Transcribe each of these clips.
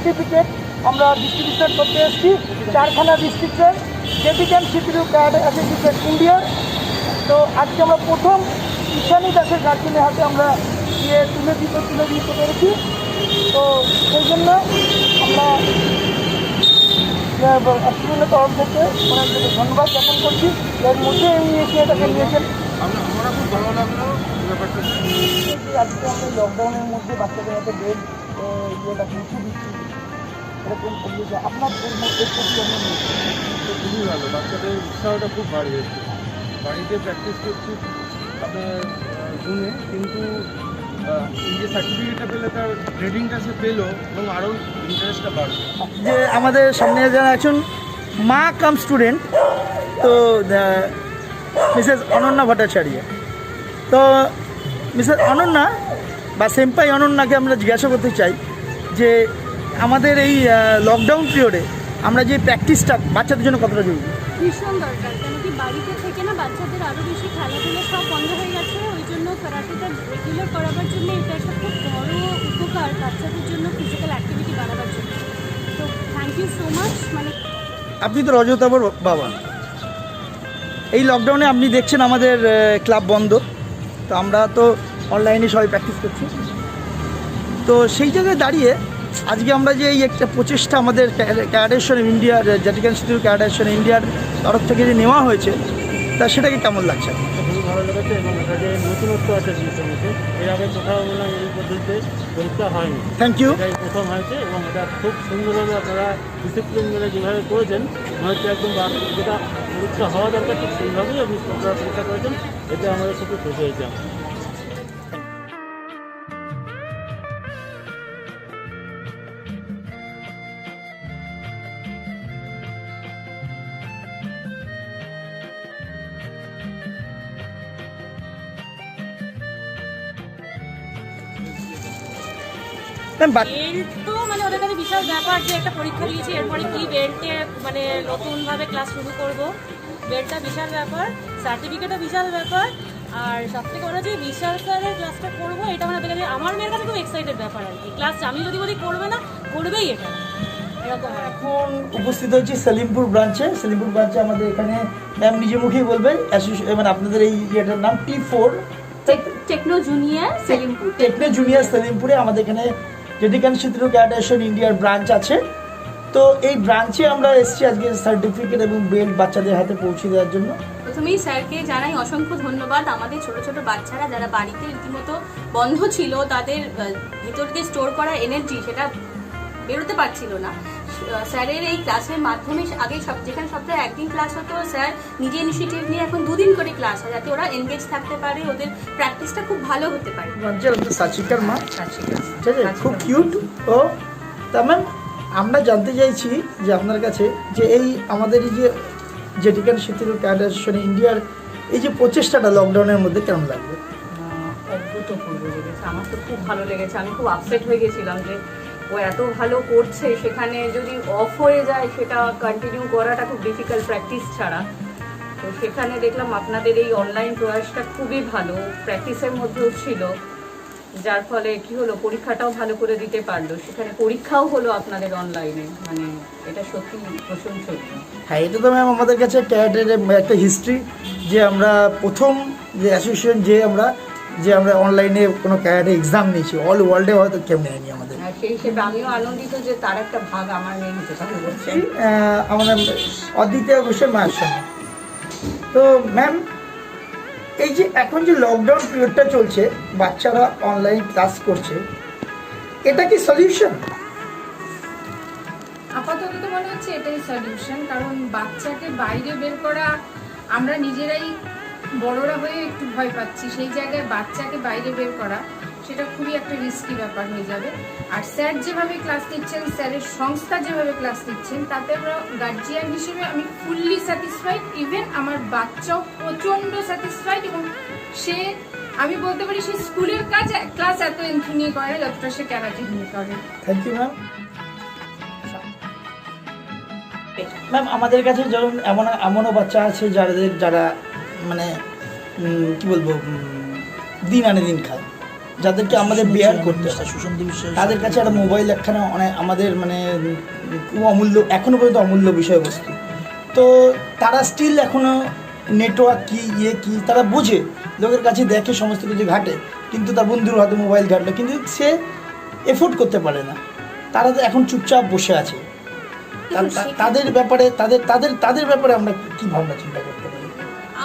Certificate আমরা distribution করতে এসেছি চারখানা ডিস্ট্রিক্টের জেটিক্যান সিপিইউ ক্যাডেট অ্যাসোসিয়েশন ইন্ডিয়ার। তো আজকে আমরা প্রথম ঈশানী দাসের গার্জেনের হাতে আমরা গিয়ে তুলে দিতে পেরেছি। তো সেই জন্য আমরা স্টুডেন্টের তরফ থেকে ওনাদেরকে ধন্যবাদ জ্ঞাপন করছি। এর মধ্যে উনি এসে এটাকে নিয়েছেন। আমরা খুব ভালো লাগলো ব্যাপারটা। আজকে আমরা লকডাউনের মধ্যে বাচ্চাদের হাতে বেড ইয়েটা পৌঁছে দিচ্ছি, এরকম আপনার খুবই ভালো, বাচ্চাদের উৎসাহটা খুব বাড়িয়েছে। বাড়িতে প্র্যাকটিস করছি আপনার জুমে, কিন্তু এই যে সার্টিফিকেটটা পেলে তার গ্রেডিংটা সে পেলো এবং আরও ইন্টারেস্টটা বাড়বে। যে আমাদের সামনে যারা আছেন মা কাম স্টুডেন্ট, তো মিসেস অনন্যা ভট্টাচার্য। তো মিসেস অনন্যা বা সেম্পাই অনন্যাকে আমরা জিজ্ঞাসা করতে চাই যে আমাদের এই লকডাউন পিরিয়ডে আমরা যে প্র্যাকটিসটা বাচ্চাদের জন্য কতটা জরুরি? ভীষণ দরকার, কেন কি বাড়িতে থেকে না বাচ্চাদের আরও বেশি খেলাধুলো সব বন্ধ হয়ে গেছে। ওই জন্য ক্যারাটেটা রেগুলার করাবার জন্য এটা একটা খুব বড় উপকার বাচ্চাদের জন্য, ফিজিক্যাল অ্যাক্টিভিটি বাড়াবার জন্য। তো থ্যাংক ইউ সো মাচ। মানে আপনি তো রজতাবর বাবা, এই লকডাউনে আপনি দেখছেন আমাদের ক্লাব বন্ধ, তো আমরা তো অনলাইনে সবাই প্র্যাকটিস করছি। তো সেই জায়গায় দাঁড়িয়ে আজকে আমরা যে এই একটা প্রচেষ্টা আমাদের ক্যাডেশন ইন্ডিয়ার জেটিক্যান সিপিইউ ক্যাডেশন ইন্ডিয়ার তরফ থেকে যে নেওয়া হয়েছে, তা সেটাকে কেমন লাগছে? খুবই ভালো লেগেছে এবং এটা যে নতুনত্ব আছে জিনিসের মধ্যে, এর আগে কোথাও মনে হয় এই পদ্ধতিতে পরীক্ষা হয়নি। Thank you. এটাই প্রথম হয়েছে এবং এটা খুব সুন্দরভাবে আপনারা ডিসিপ্লিন মেনে যেভাবে করেছেন, মনে হচ্ছে একদম যেটা পরীক্ষা হওয়া দরকার ঠিক সেইভাবেই আপনি আপনারা পরীক্ষা করেছেন। এতে আমাদের খুবই খুশি হয়েছে। বেল্ট তো মানে ওদের কাছে বিশাল ব্যাপার যে একটা পরীক্ষা দিয়েছি, এরপরে কি বেল্টে মানে নতুনভাবে ক্লাস শুরু করব, বেল্টটা বিশাল ব্যাপার, সার্টিফিকেটও বিশাল ব্যাপার, আর সবথেকে বড় যে বিশাল স্যারের ক্লাসটা করবো, এটা মানে ওদের কাছে আমার মেয়ের কাছে খুব এক্সাইটেড ব্যাপার আর কি। ক্লাস আমি যদি বলি করবে না, করবেই এটা এরকম। এখন উপস্থিত হয়েছি সেলিমপুর ব্রাঞ্চে। সেলিমপুর ব্রাঞ্চে আমাদের এখানে ম্যাম নিজে মুখেই বলবেন মানে আপনাদের এই ইয়েটার নাম T4 techno junior Selimpur. Techno junior সেলিমপুরে আমাদের এখানে জেটিক্যান সিপিইউ ক্যাডেশন ইন্ডিয়ার ব্রাঞ্চ আছে। তো এই ব্রাঞ্চে আমরা এসেছি আজকে সার্টিফিকেট এবং বেল্ট বাচ্চাদের হাতে পৌঁছে দেওয়ার জন্য। প্রথমেই স্যারকে জানাই অসংখ্য ধন্যবাদ। আমাদের ছোট ছোট বাচ্চারা যারা বাড়িতে রীতিমতো বন্ধ ছিল, তাদের ভিতর দিয়ে স্টোর করা এনার্জি সেটা বেরোতে পারছিল না। স্যারের এই ক্লাসের মাধ্যমে আগে যেখানে সপ্তাহে একদিন ক্লাস হতো, স্যার নিজে ইনিশিয়েটিভ নিয়ে এখন 2 দিন করে ক্লাস হয়, যাতে ওরা এনগেজ থাকতে পারে, ওদের প্র্যাকটিসটা খুব ভালো হতে পারে। সাচিকার মা, ঠিক আছে, খুব কিউট। ও তা ম্যাম, আমরা জানতে চাইছি যে আপনার কাছে যে এই আমাদের এই যে জেটিক্যান সিপিইউ ক্যাডেশন ইন্ডিয়ার এই যে প্রচেষ্টাটা লকডাউনের মধ্যে কেমন লাগবে? অভূতপূর্ব লেগেছে, আমার তো খুব ভালো লেগেছে। আমি খুব আপসেট হয়ে গেছিলাম যে ও এত ভালো করছে, সেখানে যদি অফ হয়ে যায় সেটা কন্টিনিউ করাটা খুব ডিফিকাল্ট প্র্যাকটিস ছাড়া। তো সেখানে দেখলাম আপনাদের এই অনলাইন প্রয়াসটা খুবই ভালো, প্র্যাকটিসের মধ্যেও ছিল, যার ফলে কি হলো পরীক্ষাটাও ভালো করে দিতে পারলো। সেখানে পরীক্ষাও হলো আপনাদের অনলাইনে, মানে এটা সত্যি প্রশংসনীয়। হ্যাঁ, এটা তো ম্যাম আমাদের কাছে ক্যাডের একটা হিস্ট্রি, যে আমরা প্রথম যে অ্যাসোসিয়েশন যে আমরা অনলাইনে কোনো ক্যাডে এক্সাম নিয়েছি, অল ওয়ার্ল্ডে হয়তো কেউ নেয়নি আমাদের। সেই হিসেবে আমিও আনন্দিত যে তার একটা ভাগ আমার মেয়ে নিতে পারবে। আমাদের অদ্বিতীয় ঘোষের মায়ের সঙ্গে। তো ম্যাম, এই যে এখন যে লকডাউন পিরিয়ডটা চলছে, বাচ্চারা অনলাইন ক্লাস করছে, এটা কি সলিউশন? আপাতত তো মনে হচ্ছে এটাই সলিউশন, কারণ বাচ্চাকে বাইরে বের করা আমরা নিজেরাই বড়রা হয়ে একটু ভয় পাচ্ছি। সেই জায়গায় বাচ্চাকে বাইরে বের করা সেটা খুবই একটা রিস্কি ব্যাপার হয়ে যাবে। আর স্যার যেভাবে ক্লাস নিচ্ছেন, স্যারের সংস্থা যেভাবে ক্লাস নিচ্ছেন, তাতে আমরা গার্জিয়ান হিসেবে আমি ফুললি স্যাটিসফাইড। ইভেন আমার বাচ্চাও প্রচণ্ড স্যাটিসফাইড, এবং সে আমি বলতে পারি সে স্কুলের কাজ ক্লাস এত এন্ট্রি নিয়ে করে যতটা সে ক্যারাটে নিয়ে করে। Thank you ma'am. ম্যাম, আমাদের কাছে যেমন এমনও বাচ্চা আছে যারা মানে কি বলবো, দিন আনে দিন খায়, যাদেরকে আমাদের বিয়ার করতে হয়, তাদের কাছে একটা মোবাইল একখানা অনেক আমাদের মানে খুব অমূল্য, এখনও পর্যন্ত অমূল্য বিষয়বস্তু। তো তারা স্টিল এখনও নেটওয়ার্ক কী কী তারা বোঝে, লোকের কাছে দেখে, সমস্ত কিছু ঘাটে, কিন্তু তার বন্ধুর হাতে মোবাইল ঘাটলো, কিন্তু সে এফোর্ড করতে পারে না। তারা তো এখন চুপচাপ বসে আছে। তাদের ব্যাপারে তাদের ব্যাপারে আমরা কী ভাবনা চিন্তা করতে পারি?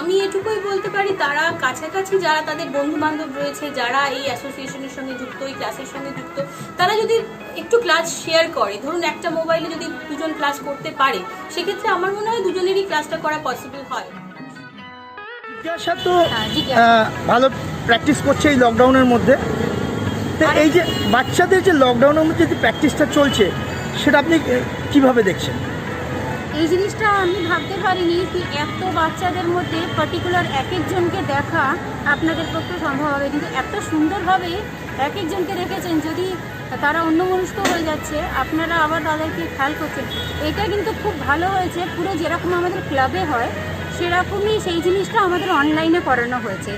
আমি এটুকুই বলতে পারি, তারা কাছাকাছি যারা তাদের বন্ধু বান্ধব রয়েছে, যারা এই অ্যাসোসিয়েশনের সঙ্গে যুক্ত, এই ক্লাসের সঙ্গে যুক্ত, তারা যদি একটু ক্লাস শেয়ার করে, ধরুন একটা মোবাইলে যদি দুজন ক্লাস করতে পারে, সেক্ষেত্রে আমার মনে হয় দুজনেরই ক্লাসটা করা পসিবল হয়। জিজ্ঞাসা তো ভালো প্র্যাকটিস করছে এই লকডাউনের মধ্যে। তো এই যে বাচ্চাদের যে লকডাউনের মধ্যে যে প্র্যাকটিসটা চলছে, সেটা আপনি কিভাবে দেখছেন? এই জিনিসটা আমি ভাবতে পারিনি কি এত বাচ্চাদের মধ্যে পার্টিকুলার এক একজনকে দেখা আপনাদের পক্ষে সম্ভব হবে, কিন্তু এত সুন্দরভাবে এক একজনকে রেখেছেন। যদি তারা অন্যমনস্ক হয়ে যাচ্ছে, আপনারা আবার তাদেরকে খেয়াল করছেন, এটা কিন্তু খুব ভালো হয়েছে। পুরো যেরকম আমাদের ক্লাবে হয় সেরকমই সেই জিনিসটা আমাদের অনলাইনে করানো হয়েছে।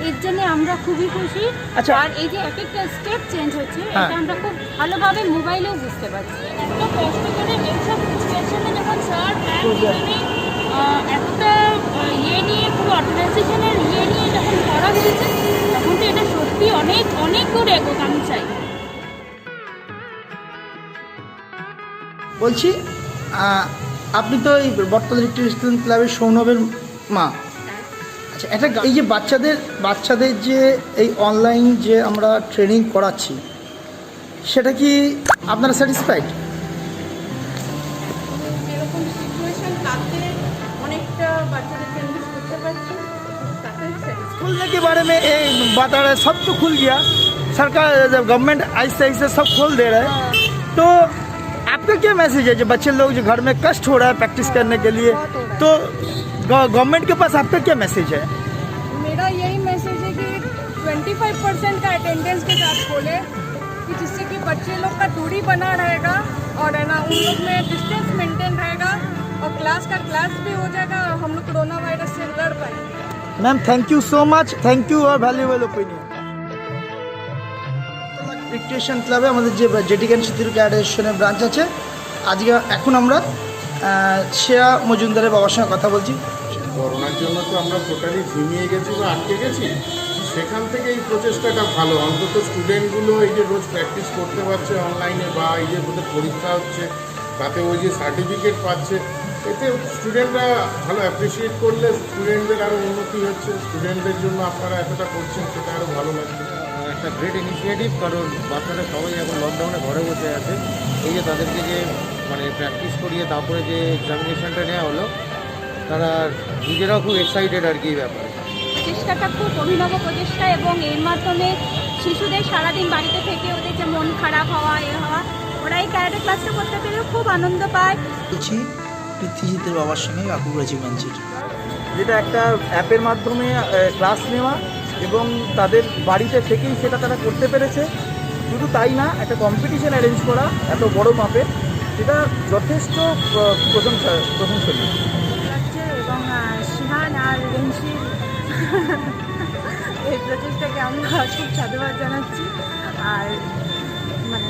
এর জন্য আমরা খুবই খুশি। আচ্ছা। আর এই যে এক একটা স্টেপ চেঞ্জ হচ্ছে, এটা আমরা খুব ভালোভাবে মোবাইলেও বুঝতে পারছি। এত কষ্ট করে এইসব সিচুয়েশনে যখন স্যার এতটা ইয়ে নিয়ে পুরো অর্গানাইজেশনের ইয়ে নিয়ে যখন করা হয়েছে, তখন তো এটা সত্যি অনেক অনেক দূর এগোক আমি চাই। বলছি, আপনি তো এই বর্তমান স্টুডেন্ট ক্লাবের সৌনবের মা। আচ্ছা, একটা এই যে বাচ্চাদের যে এই অনলাইন যে আমরা ট্রেনিং করাচ্ছি, সেটা কি আপনারা স্যাটিসফাইড? এরকম সিচুয়েশন তাতে অনেকটা বাচ্চাদেরকে এনগেজ করতে পারছি, তাতে खुलने के बारे में बता रहे, सब तो खुल गया, सरकार गवर्नमेंट आहिस्ते आहिस्ते सब खोल दे रहा है। तो आपका क्या मैसेज है जो बच्चे लोग जो घर में कष्ट हो रहा है प्रैक्टिस करने के लिए, तो गवर्नमेंट के पास आपका क्या मैसेज है? मेरा यही मैसेज है कि 25% का अटेंडेंस के साथ खोले, कि जिससे कि बच्चे लोग का दूरी बना रहेगा और है ना, उन लोग में डिस्टेंस मेंटेन रहेगा और क्लास का क्लास भी हो जाएगा और हम लोग कोरोना वायरस से लड़ पाएंगे। Ma'am thank you so much, thank you और ভ্যালুয়েবল ওপিনিয়ন। রিক্রিয়েশন ক্লাবে আমাদের যে জেটিকান শিথিল ক্যাডেশনের ব্রাঞ্চ আছে, আজকে এখন আমরা শ্রেয়া মজুমদারের বাবার সঙ্গে কথা বলছি। করোনার জন্য তো আমরা টোটালি ঝিমিয়ে গেছি বা আটকে গেছি, সেখান থেকে এই প্রচেষ্টাটা ভালো। অন্তত স্টুডেন্টগুলো এই যে রোজ প্র্যাকটিস করতে পারছে অনলাইনে, বা এই যে ওদের পরীক্ষা হচ্ছে তাতে ওই যে সার্টিফিকেট পাচ্ছে, এতে স্টুডেন্টরা ভালো অ্যাপ্রিসিয়েট করলে স্টুডেন্টদের আরও উন্নতি হচ্ছে। স্টুডেন্টদের জন্য আপনারা এতটা করছেন, সেটা আরও ভালো লাগছে। একটা গ্রেট ইনিশিয়েটিভ, কারণ বাচ্চারা সবাই এখন লকডাউনে ঘরে বসে আছে। এই যে তাদেরকে যে মানে প্র্যাকটিস করিয়ে তারপরে যে এক্সামিনেশনটা নেওয়া হলো, তারা নিজেরাও খুব এক্সাইটেড আর কি এই ব্যাপারে। প্রচেষ্টাটা খুব অভিনব প্রচেষ্টা, এবং এর মাধ্যমে শিশুদের সারাদিন বাড়িতে থেকে ওদের যে মন খারাপ হওয়া হওয়া, ওরা এই ক্যারাটে ক্লাসটা করতে পেরেও খুব আনন্দ পায়। বলছি পৃথ্বীজিতের বাবার সঙ্গে বাঁকুড়া ব্রাঞ্চের, যেটা একটা অ্যাপের মাধ্যমে ক্লাস নেওয়া এবং তাদের বাড়িতে থেকেই সেটা তারা করতে পেরেছে। শুধু তাই না, একটা কম্পিটিশন অ্যারেঞ্জ করা এত বড় মাপে, সেটা যথেষ্ট প্রশংসনীয়। এবং শিহান আর রিংশির এই প্রচেষ্টাকে আমরা খুব সাধুবাদ জানাচ্ছি। আর মানে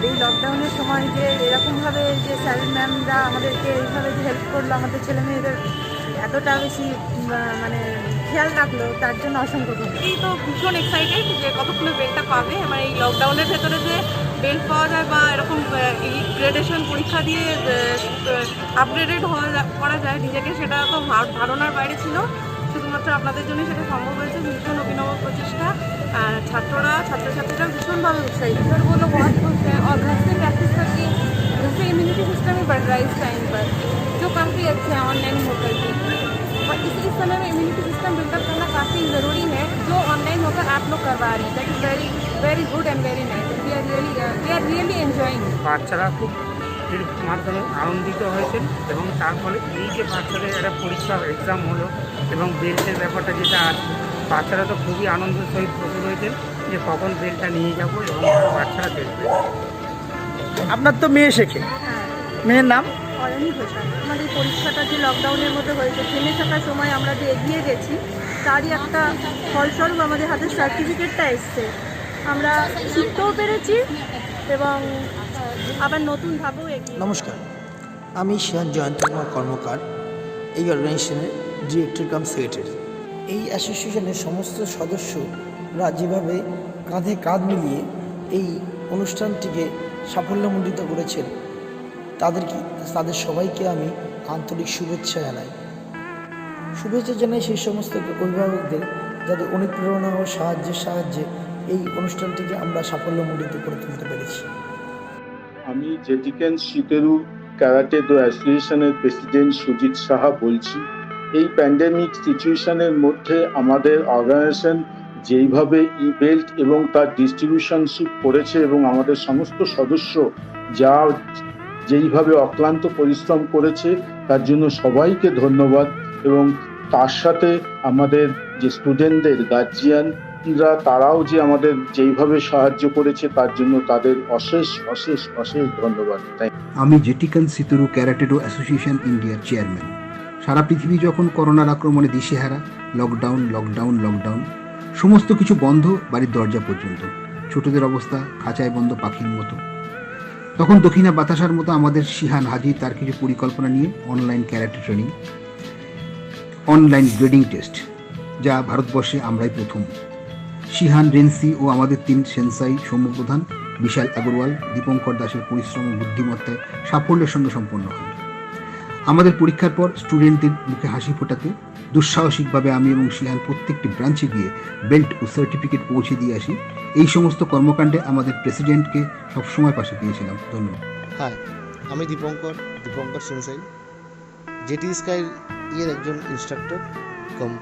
এই লকডাউনের সময় যে এরকমভাবে যে স্যার ম্যামরা আমাদেরকে এইভাবে যে হেল্প করলো, আমাদের ছেলে মেয়েদের এতটা বেশি মানে খেয়াল রাখলো, তার জন্য অসংখ্য ধন্যবাদ। এই তো ভীষণ এক্সাইটেড যে কতক্ষণে বেলটা পাবে। আমার এই লকডাউনের ভেতরে যে বেল পাওয়া যায় বা এরকম গ্রেডেশন পরীক্ষা দিয়ে আপগ্রেডেড করা যায় নিজেকে, সেটা তো ধারণার বাইরে ছিল। শুধুমাত্র আপনাদের জন্য সেটা সম্ভব হয়েছে। ভীষণ অভিনব প্রচেষ্টা। ছাত্রছাত্রীরা ভীষণভাবে উৎসাহিত। सर वो लोग बहुत खुश हैं और घर से प्रैक्टिस करके उससे इम्यूनिटी सिस्टम ही बढ़ रहा है इस टाइम पर, जो काफ़ी अच्छा है ऑनलाइन होकर के। और इस समय में इम्यूनिटी सिस्टम बिल्डअप करना काफ़ी ज़रूरी है, जो ऑनलाइन होकर आप लोग करवा रहे हैं। That is very very good and very nice. We are really enjoying. বাচ্চারা খুব এর মাধ্যমে আনন্দিত হয়েছেন, এবং তার ফলে এই যে বাচ্চাদের একটা পরীক্ষা এক্সাম হলো এবং বেল্টের ব্যাপারটা যেটা আছে, বাচ্চারা তো খুবই আনন্দের সহিত প্রস্তুত হয়েছেন যে কখন বেলটা নিয়ে যাব এবং বাচ্চারা দেখবে। আপনার তো মেয়ে শেখে, মেয়ের নাম অয়নী ঘোষাল। আমাদের পরীক্ষাটা যে লকডাউনের মধ্যে হয়েছে, থেমে থাকার সময় আমরা যে এগিয়ে গেছি, তারই একটা ফলস্বরূপ আমাদের হাতে সার্টিফিকেটটা এসছে। আমরা শিখতেও পেরেছি এবং আবার নতুন ধাপেও এগিয়ে। নমস্কার, আমি শিয়ান জয়ন্ত কুমার কর্মকার, এই অর্গানাইজেশনের ডিরেক্টর কাম সেক্রেটারি। এই অ্যাসোসিয়েশনের সমস্ত সদস্যরা যেভাবে কাঁধে কাঁধ মিলিয়ে এই অনুষ্ঠানটিকে সাফল্যমণ্ডিত করেছেন তাদের সবাইকে আমি আন্তরিক শুভেচ্ছা জানাই। শুভেচ্ছা জানাই সেই সমস্ত অভিভাবকদের যাদের অনুপ্রেরণা ও সাহায্যে এই অনুষ্ঠানটিকে আমরা সাফল্যমণ্ডিত করে তুলতে পেরেছি। আমি জেটিকেন শিতেরু ক্যারাটে ডো অ্যাসোসিয়েশনের প্রেসিডেন্ট সুজিত সাহা বলছি। এই প্যান্ডেমিক সিচুয়েশনের মধ্যে আমাদের অর্গানাইজেশন যেইভাবে ই বেল্ট এবং তার ডিস্ট্রিবিউশনশিপ করেছে এবং আমাদের সমস্ত সদস্য যেইভাবে অক্লান্ত পরিশ্রম করেছে তার জন্য সবাইকে ধন্যবাদ। এবং তার সাথে আমাদের যে স্টুডেন্টদের গার্জিয়ানরা তারাও যে আমাদের যেইভাবে সাহায্য করেছে তার জন্য তাদের অশেষ অশেষ অশেষ ধন্যবাদ। আমি জেটিকান সিতুরু ক্যারাটে ডো অ্যাসোসিয়েশন ইন্ডিয়ার চেয়ারম্যান। সারা পৃথিবী যখন করোনার আক্রমণে দিশেহারা, লকডাউন, সমস্ত কিছু বন্ধ, বাড়ির দরজা পর্যন্ত, ছোটদের অবস্থা খাঁচায় বন্ধ পাখির মতো, তখন দক্ষিণা বাতাসার মতো আমাদের শিহান হাজির তার কিছু পরিকল্পনা নিয়ে online karate training, online grading test, যা ভারতবর্ষে আমরাই প্রথম। শিহান, রেন্সি ও আমাদের 3 সেন্সাই সৌম্যপ্রধান, বিশাল আগরওয়াল, দীপঙ্কর দাসের পরিশ্রম ও বুদ্ধিমত্তায় সাফল্যের সঙ্গে সম্পন্ন হয়। আমাদের পরীক্ষার পর স্টুডেন্টদের মুখে হাসি ফোটাতে দুঃসাহসিকভাবে আমি এবং শিহান প্রত্যেকটি ব্রাঞ্চে গিয়ে বেল্ট ও সার্টিফিকেট পৌঁছে দিয়ে আসি। এই সমস্ত কর্মকাণ্ডে আমাদের প্রেসিডেন্টকে সবসময় পাশে পেয়েছিলাম। ধন্যবাদ। হ্যাঁ, আমি দীপঙ্কর সেনসাই, জেটি স্কাই এর একজন ইনস্ট্রাক্টর কম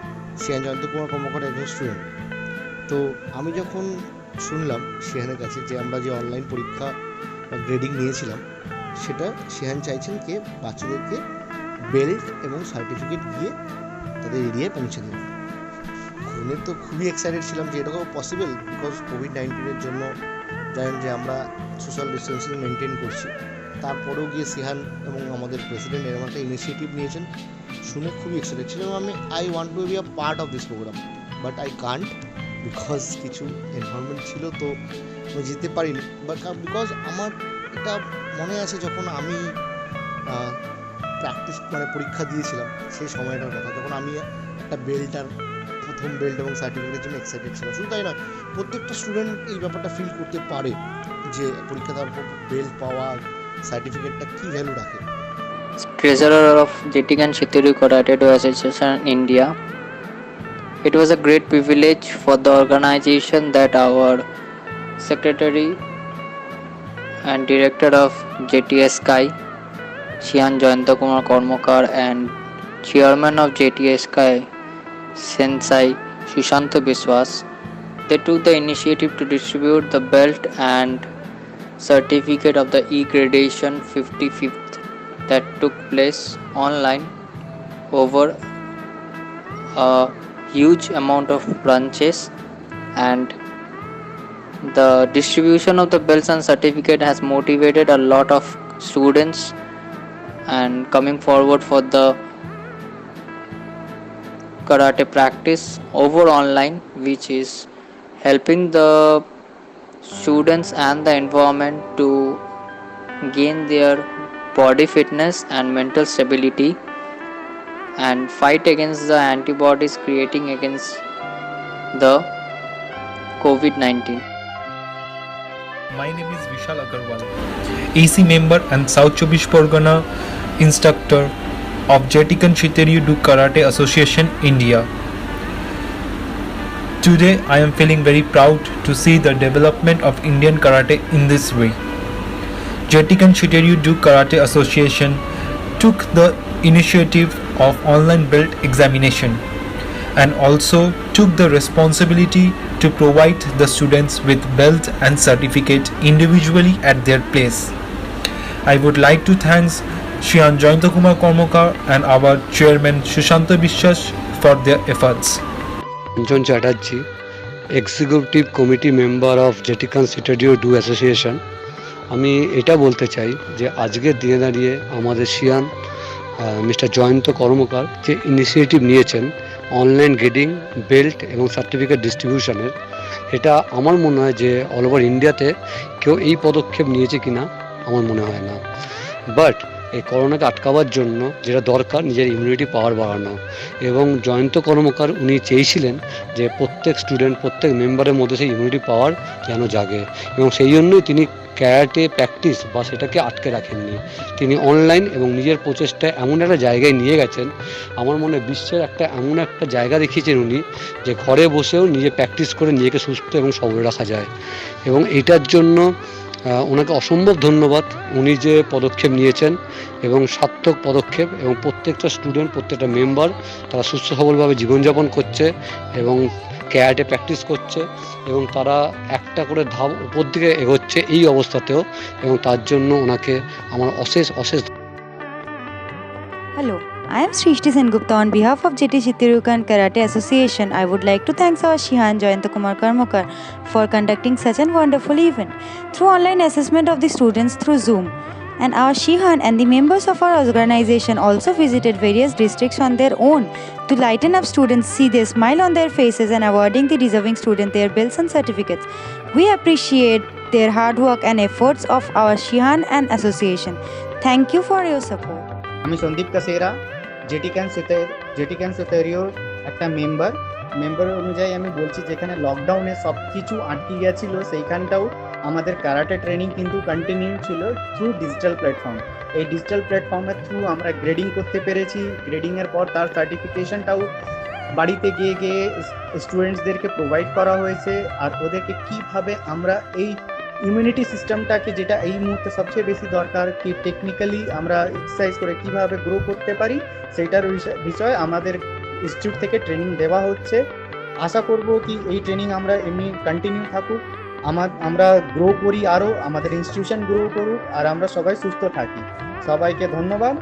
শিয়ান জয়ন্ত কুমার কর্মকার একজন স্টুডেন্ট। তো আমি যখন শুনলাম শিহানের কাছে যে আমরা যে অনলাইন পরীক্ষা বা গ্রেডিং নিয়েছিলাম, সেটা শিহান চাইছেন বাচ্চাদেরকে বেল্ট এবং সার্টিফিকেট দিয়ে তাদের এরিয়ায় পৌঁছে দেবে। শুনে তো খুবই এক্সাইটেড ছিলাম যে এরকম পসিবল, বিকজ কোভিড-19-এর জন্য জানেন যে আমরা সোশ্যাল ডিস্টেন্সিং মেনটেন করছি। তারপরেও গিয়ে শিহান এবং আমাদের প্রেসিডেন্ট এরকম একটা ইনিশিয়েটিভ নিয়েছেন, শুনে খুবই এক্সাইটেড ছিলাম। I want to be a part of this programme, but I can't, because কিছু এনভায়রনমেন্ট ছিল, তো আমি যেতে পারিনি। বাট বিকজ আমার এটা মনে আছে যখন আমি পরীক্ষা দিয়েছিলাম সেই সময়টার কথা, যখন আমি একটা প্রথম বেল্ট এবং সার্টিফিকেটের জন্য এক্সাইটেড ছিলাম। শুধু তাই নয়, প্রত্যেকটা স্টুডেন্ট এই ব্যাপারটা ফিল করতে পারে যে পরীক্ষা দেওয়ার পর বেল্ট পাওয়া, সার্টিফিকেটটা কী ভ্যালু রাখে। Treasurer of Jetikan Shituru Karate Do Association India. It was a great privilege for the organization that our secretary and director of JTS Sky, Shihan Jayanta Kumar Kormokar, and chairman of JTS Sky, Sensei Sushanta Biswas, they took the initiative to distribute the belt and certificate of the e-gradation 55th that took place online over a huge amount of branches, and the distribution of the belts and certificate has motivated a lot of students and coming forward for the karate practice over online, which is helping the students and the environment to gain their body fitness and mental stability and fight against the antibodies creating against the COVID-19. My name is Vishal Agarwal, AC member and South Chobbish Pargana instructor of Jetikan Shituru Do Karate Association India. Today I am feeling very proud to see the development of Indian karate in this way. Jetikan Shituru Do Karate Association took the initiative of online belt examination and also took the responsibility to provide the students with belt and certificate individually at their place. I would like to thank Shihan Jayanta Kumar Kormokar and our chairman Sushanta Biswas for their efforts. John Chatterjee, Executive Committee Member of Jetikan Shituru Do Association. আমি এটা বলতে চাই যে আজকের দিনে দাঁড়িয়ে আমাদের Xi'an mister Jayanta কর্মকার যে ইনিশিয়েটিভ নিয়েছেন অনলাইন গ্রেডিং, বেল্ট এবং সার্টিফিকেট ডিস্ট্রিবিউশনের, এটা আমার মনে হয় যে অল ওভার ইন্ডিয়াতে কেউ এই পদক্ষেপ নিয়েছে কিনা আমার মনে হয় না। বাট এই করোনাকে আটকাবার জন্য যেটা দরকার, নিজের ইমিউনিটি পাওয়ার বাড়ানো, এবং জয়ন্ত কর্মকার উনি চেয়েছিলেন যে প্রত্যেক স্টুডেন্ট, প্রত্যেক মেম্বারের মধ্যে সেই ইমিউনিটি পাওয়ার যেন জাগে, এবং সেই জন্যই তিনি ক্যারাটে প্র্যাকটিস বা সেটাকে আটকে রাখেননি। তিনি অনলাইন এবং নিজের প্রচেষ্টায় এমন একটা জায়গায় নিয়ে গেছেন, আমার মনে হয় বিশ্বের এমন একটা জায়গা দেখিয়েছেন উনি, যে ঘরে বসেও নিজে প্র্যাকটিস করে নিজেকে সুস্থ এবং সবল রাখা যায়। এবং এটার জন্য ওনাকে অসম্ভব ধন্যবাদ। উনি যে পদক্ষেপ নিয়েছেন এবং সার্থক পদক্ষেপ, এবং প্রত্যেকটা স্টুডেন্ট, প্রত্যেকটা মেম্বার তারা সুস্থ সবলভাবে জীবনযাপন করছে এবং ক্যারাটে প্র্যাকটিস করছে, এবং তারা একটা করে ধাপ উপর দিকে এগোচ্ছে এই অবস্থাতেও, এবং তার জন্য ওনাকে আমার অশেষ অশেষ। Hello, I am Srishti Sengupta. On behalf of JT Shitirukan Karate Association, I would like to thank our Shihan Jayanta Kumar Karmakar for conducting such a wonderful event through online assessment of the students through Zoom. And our Shihan and the members of our organization also visited various districts on their own to lighten up students, see their smile on their faces, and awarding the deserving student their bills and certificates. We appreciate their hard work and efforts of our Shihan and association. Thank you for your support. আমি সন্দীপ কাসেরা, জেটিক্যান সিতেরিওর একটা member অনুযায়ী আমি বলছি, যেখানে লকডাউনে সব কিছু আটকে গিয়েছিল সেইখানটাও আমাদের ক্যারাটে ট্রেনিং কিন্তু কন্টিনিউ ছিল থ্রু ডিজিটাল প্ল্যাটফর্ম। এই ডিজিটাল প্ল্যাটফর্মের থ্রু আমরা গ্রেডিং করতে পেরেছি। গ্রেডিংয়ের পর তার সার্টিফিকেশনটাও বাড়িতে গিয়ে স্টুডেন্টসদেরকে প্রোভাইড করা হয়েছে। আর ওদেরকে কীভাবে আমরা এই ইমিউনিটি সিস্টেমটাকে, যেটা এই মুহূর্তে সবচেয়ে বেশি দরকার, কি টেকনিক্যালি আমরা এক্সারসাইজ করে কিভাবে গ্রো করতে পারি, সেইটার বিষয়ে আমাদের ইনস্টিটিউট থেকে ট্রেনিং দেওয়া হচ্ছে। আশা করব কি এই ট্রেনিং আমরা এমনি কন্টিনিউ থাকুক, আমরা গ্রো করি, আরও আমাদের ইনস্টিটিউশন গ্রো করুক, আর আমরা সবাই সুস্থ থাকি। সবাইকে ধন্যবাদ।